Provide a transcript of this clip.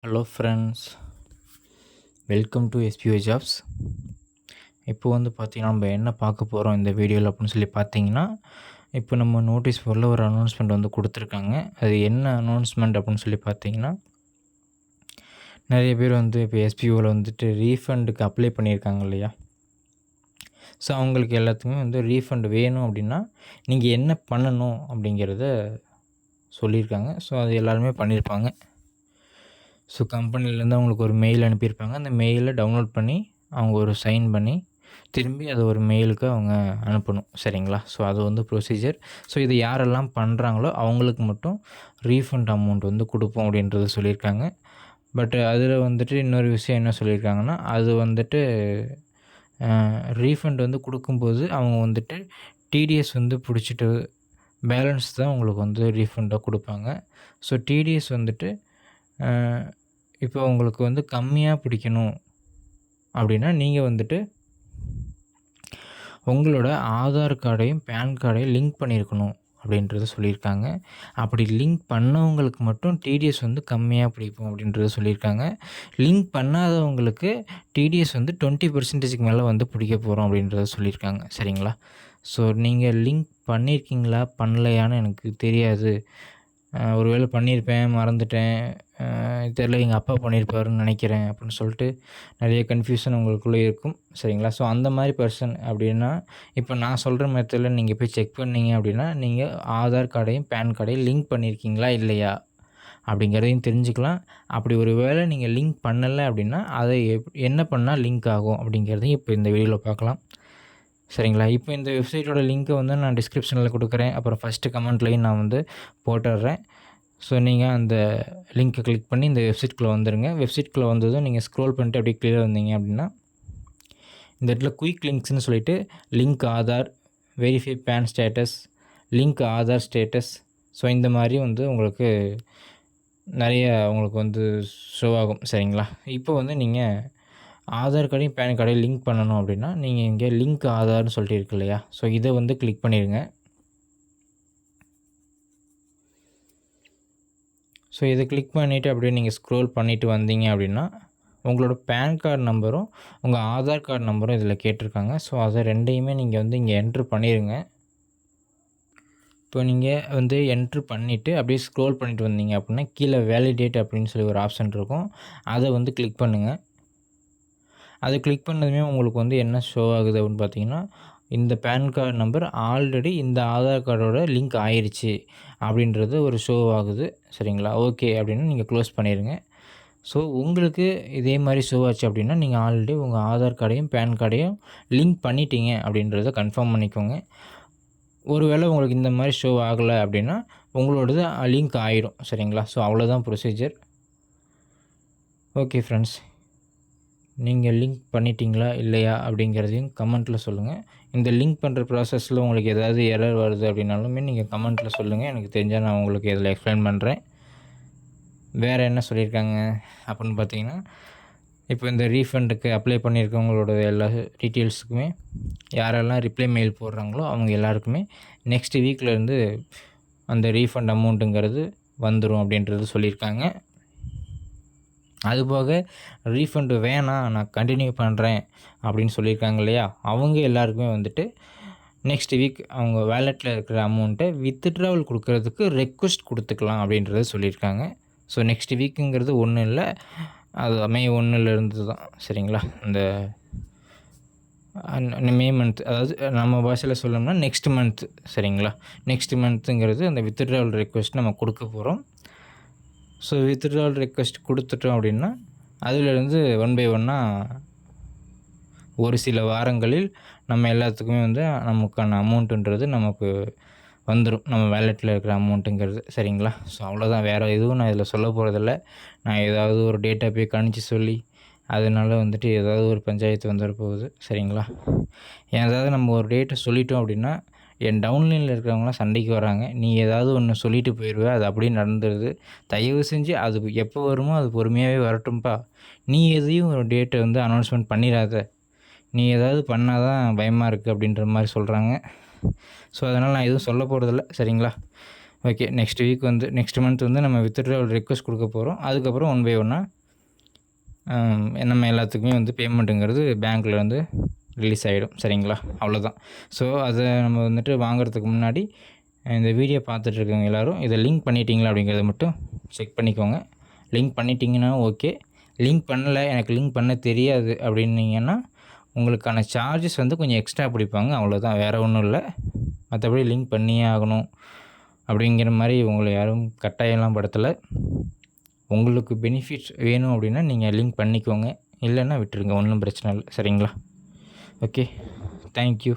Hello friends, welcome to SPO jobs. இப்போ பார்த்தீங்கன்னா நம்ம என்ன பார்க்க போகிறோம் இந்த வீடியோவில் அப்படின்னு சொல்லி பார்த்தீங்கன்னா, இப்போ நம்ம நோட்டீஸ் போர்டில் ஒரு அனௌன்ஸ்மெண்ட் கொடுத்துருக்காங்க. அது என்ன அனௌன்ஸ்மெண்ட் அப்படின்னு சொல்லி பார்த்தீங்கன்னா, நிறைய பேர் இப்போ எஸ்பிஓவில் ரீஃபண்டுக்கு அப்ளை பண்ணியிருக்காங்க இல்லையா? ஸோ அவங்களுக்கு எல்லாத்துக்குமே ரீஃபண்ட் வேணும் அப்படின்னா நீங்கள் என்ன பண்ணணும் அப்படிங்கிறத சொல்லியிருக்காங்க. ஸோ அது எல்லாருமே பண்ணியிருப்பாங்க. ஸோ கம்பெனிலேருந்து அவங்களுக்கு ஒரு மெயில் அனுப்பியிருப்பாங்க. அந்த மெயிலை டவுன்லோட் பண்ணி அவங்க ஒரு சைன் பண்ணி திரும்பி அதை ஒரு மெயிலுக்கு அவங்க அனுப்பணும். சரிங்களா? ஸோ அது ப்ரொசீஜர். ஸோ இது யாரெல்லாம் பண்ணுறாங்களோ அவங்களுக்கு மட்டும் ரீஃபண்ட் அமௌண்ட் கொடுப்போம் அப்படின்றத சொல்லியிருக்காங்க. பட் அதில் இன்னொரு விஷயம் என்ன சொல்லியிருக்காங்கன்னா, அது ரீஃபண்ட் கொடுக்கும்போது அவங்க டிடிஎஸ் பிடிச்சிட்டு பேலன்ஸ் தான் உங்களுக்கு ரீஃபண்டாக கொடுப்பாங்க. ஸோ டிடிஎஸ் இப்போ உங்களுக்கு கம்மியாக பிடிக்கணும் அப்படின்னா நீங்கள் உங்களோட ஆதார் கார்டையும் பேன் கார்டையும் லிங்க் பண்ணியிருக்கணும் அப்படின்றத சொல்லியிருக்காங்க. அப்படி லிங்க் பண்ணவங்களுக்கு மட்டும் டிடிஎஸ் கம்மியாக பிடிக்கும் அப்படின்றத சொல்லியிருக்காங்க. லிங்க் பண்ணாதவங்களுக்கு டிடிஎஸ் 20% மேலே பிடிக்க போகிறோம் அப்படின்றத சொல்லியிருக்காங்க. சரிங்களா? ஸோ நீங்கள் லிங்க் பண்ணியிருக்கீங்களா பண்ணலையான்னு எனக்கு தெரியாது. ஒருவேளை பண்ணியிருப்பேன், மறந்துட்டேன், தெரில, எங்கள் அப்பா பண்ணியிருப்பாருன்னு நினைக்கிறேன் அப்படின்னு சொல்லிட்டு நிறைய கன்ஃபியூஷன் உங்களுக்குள்ளே இருக்கும். சரிங்களா? ஸோ அந்த மாதிரி பர்சன் அப்படின்னா இப்போ நான் சொல்கிற மெத்தடில் நீங்கள் போய் செக் பண்ணீங்க அப்படின்னா நீங்கள் ஆதார் கார்டையும் பேன் கார்டையும் லிங்க் பண்ணியிருக்கீங்களா இல்லையா அப்படிங்கிறதையும் தெரிஞ்சுக்கலாம். அப்படி ஒரு வேளை நீங்கள் லிங்க் பண்ணலை அப்படின்னா அதை என்ன பண்ணால் லிங்க் ஆகும் அப்படிங்கிறதையும் இப்போ இந்த வீடியோவில் பார்க்கலாம். சரிங்களா? இப்போ இந்த வெப்சைட்டோட லிங்க்கை நான் டிஸ்கிரிப்ஷனில் கொடுக்குறேன். அப்புறம் ஃபஸ்ட்டு கமெண்ட்லேயும் நான் போட்டுடுறேன். ஸோ நீங்கள் அந்த லிங்க்கை கிளிக் பண்ணி இந்த வெப்சைட்குள்ளே வந்துடுங்க. வெப்சைட்குள்ளே வந்ததும் நீங்கள் ஸ்க்ரோல் பண்ணிட்டு அப்படியே கீழே வந்தீங்க அப்படின்னா இந்த இடத்துல குயிக் லிங்க்ஸ்னு சொல்லிட்டு link Aadhaar, verify PAN status, link Aadhaar status, so இந்த மாதிரி உங்களுக்கு நிறைய உங்களுக்கு ஷோ ஆகும். சரிங்களா? இப்போ நீங்கள் ஆதார் கார்டையும் பேன் கார்டையும் லிங்க் பண்ணணும் அப்படின்னா நீங்கள் இங்கே லிங்க் ஆதார்னு சொல்லிட்டு இருக்கு இல்லையா? ஸோ இதை கிளிக் பண்ணிடுங்க. ஸோ இதை கிளிக் பண்ணிவிட்டு அப்படியே நீங்கள் ஸ்க்ரோல் பண்ணிவிட்டு வந்தீங்க அப்படின்னா உங்களோட பேன் கார்டு நம்பரும் உங்கள் ஆதார் கார்டு நம்பரும் இதில் கேட்டிருக்காங்க. ஸோ அதை ரெண்டையுமே நீங்கள் இங்கே என்ட்ரு பண்ணிடுங்க. இப்போ நீங்கள் என்ட்ரு பண்ணிவிட்டு அப்படியே ஸ்க்ரோல் பண்ணிவிட்டு வந்தீங்க அப்படின்னா கீழே வேலிடேட் அப்படின்னு சொல்லி ஒரு ஆப்ஷன் இருக்கும். அதை கிளிக் பண்ணுங்கள். அதை கிளிக் பண்ணதுமே உங்களுக்கு என்ன ஷோ ஆகுது அப்படின்னு பார்த்தீங்கன்னா, இந்த பேன் கார்டு நம்பர் ஆல்ரெடி இந்த ஆதார் கார்டோட லிங்க் ஆயிடுச்சு அப்படின்றது ஒரு ஷோ ஆகுது. சரிங்களா? ஓகே அப்படின்னு நீங்கள் க்ளோஸ் பண்ணிடுங்க. ஸோ உங்களுக்கு இதே மாதிரி ஷோ ஆச்சு அப்படின்னா நீங்கள் ஆல்ரெடி உங்கள் ஆதார் கார்டையும் பேன் கார்டையும் லிங்க் பண்ணிட்டீங்க அப்படின்றத கன்ஃபார்ம் பண்ணிக்கோங்க. ஒருவேளை உங்களுக்கு இந்த மாதிரி ஷோ ஆகலை அப்படின்னா உங்களோடது லிங்க் ஆகிடும். சரிங்களா? ஸோ அவ்வளோதான் ப்ரொசீஜர். ஓகே ஃப்ரெண்ட்ஸ், நீங்கள் லிங்க் பண்ணிட்டீங்களா இல்லையா அப்படிங்கிறதையும் கமெண்ட்டில் சொல்லுங்கள். இந்த லிங்க் பண்ணுற ப்ராசஸில் உங்களுக்கு ஏதாவது எரர் வருது அப்படின்னாலுமே நீங்கள் கமெண்ட்டில் சொல்லுங்கள். எனக்கு தெரிஞ்சால் நான் உங்களுக்கு இதில் எக்ஸ்பிளைன் பண்ணுறேன். வேறு என்ன சொல்லியிருக்காங்க அப்படின்னு பார்த்தீங்கன்னா, இப்போ இந்த ரீஃபண்டுக்கு அப்ளை பண்ணியிருக்கவங்களோட எல்லா டீட்டெயில்ஸுக்குமே யாரெல்லாம் ரிப்ளை மெயில் போடுறாங்களோ அவங்க எல்லாருக்குமே நெக்ஸ்ட் வீக்லேருந்து அந்த ரீஃபண்ட் அமௌண்ட்டுங்கிறது வந்துடும் அப்படின்றது சொல்லியிருக்காங்க. அதுபோக ரீஃபண்டு வேணாம், நான் கண்டினியூ பண்ணுறேன் அப்படின்னு சொல்லியிருக்காங்க இல்லையா? அவங்க எல்லாருக்குமே நெக்ஸ்ட் வீக் அவங்க வேலெட்டில் இருக்கிற அமௌண்ட்டை வித்ட்ராவல் கொடுக்கறதுக்கு ரெக்வஸ்ட் கொடுத்துக்கலாம் அப்படின்றத சொல்லியிருக்காங்க. ஸோ நெக்ஸ்ட் வீக்குங்கிறது ஒன்றும் இல்லை, அது மே 1 தான். சரிங்களா? இந்த மே மந்த், அதாவது நம்ம பாஷையில் சொல்லணும்னா நெக்ஸ்ட் மந்த். சரிங்களா? நெக்ஸ்ட் மந்த்துங்கிறது அந்த வித்ட்ராவல் ரெக்வஸ்ட் நம்ம கொடுக்க போகிறோம். ஸோ வித்ட்ராவல் ரெக்வஸ்ட் கொடுத்துட்டோம் அப்படின்னா அதிலிருந்து 1 பை 1 ஒரு சில வாரங்களில் நம்ம எல்லாத்துக்குமே நமக்கான அமௌண்ட்டுன்றது நமக்கு வந்துடும், நம்ம வேலெட்டில் இருக்கிற அமௌண்ட்டுங்கிறது. சரிங்களா? ஸோ அவ்வளோதான், வேறு எதுவும் நான் இதில் சொல்ல போகிறதில்ல. நான் ஏதாவது ஒரு டேட்டா போய் கணிச்சு சொல்லி அதனால் ஏதாவது ஒரு பஞ்சாயத்து வந்துட போகுது. சரிங்களா? ஏதாவது நம்ம ஒரு டேட்டை சொல்லிட்டோம் அப்படின்னா என் டவுன்லைனில் இருக்கிறவங்களாம் சண்டைக்கு வராங்க. நீ ஏதாவது ஒன்று சொல்லிட்டு போயிடுவே, அது அப்படியே நடந்துடுது. தயவு செஞ்சு அது எப்போ வருமோ அது பொறுமையாகவே வரட்டும்ப்பா. நீ எதையும் ஒரு டேட்டை அனௌன்ஸ்மெண்ட் பண்ணிடாத, நீ ஏதாவது பண்ணால் தான் பயமாக இருக்குது அப்படின்ற மாதிரி சொல்கிறாங்க. ஸோ அதனால் நான் எதுவும் சொல்ல போகிறதில்ல. சரிங்களா? ஓகே. நெக்ஸ்ட் வீக் வந்து நெக்ஸ்ட் மந்த் வந்து நம்ம வித்ட்ராவல் ரிக்வெஸ்ட் கொடுக்க போகிறோம். அதுக்கப்புறம் 1 பை 1 நம்ம எல்லாத்துக்குமே வந்து பேமெண்ட்டுங்கிறது பேங்க்கில் வந்து ரிலீஸ் ஆகிடும். சரிங்களா? அவ்வளோதான். ஸோ அதை நம்ம வந்துட்டு வாங்குறதுக்கு முன்னாடி இந்த வீடியோ பார்த்துட்ருக்கவங்க எல்லோரும் இதை லிங்க் பண்ணிட்டீங்களா அப்படிங்கிறத மட்டும் செக் பண்ணிக்கோங்க. லிங்க் பண்ணிட்டீங்கன்னா ஓகே. லிங்க் பண்ணலை, எனக்கு லிங்க் பண்ண தெரியாது அப்படின்னீங்கன்னா உங்களுக்கான சார்ஜஸ் வந்து கொஞ்சம் எக்ஸ்ட்ரா பிடிப்பாங்க. அவ்வளோதான், வேறு ஒன்றும் இல்லை. மற்றபடி லிங்க் பண்ணியே ஆகணும் அப்படிங்கிற மாதிரி உங்களை யாரும் கட்டாயம்லாம் படுத்தலை. உங்களுக்கு பெனிஃபிட்ஸ் வேணும் அப்படின்னா நீங்கள் லிங்க் பண்ணிக்கோங்க, இல்லைன்னா விட்டுருங்க, ஒன்றும் பிரச்சனை இல்லை. சரிங்களா? Okay, thank you.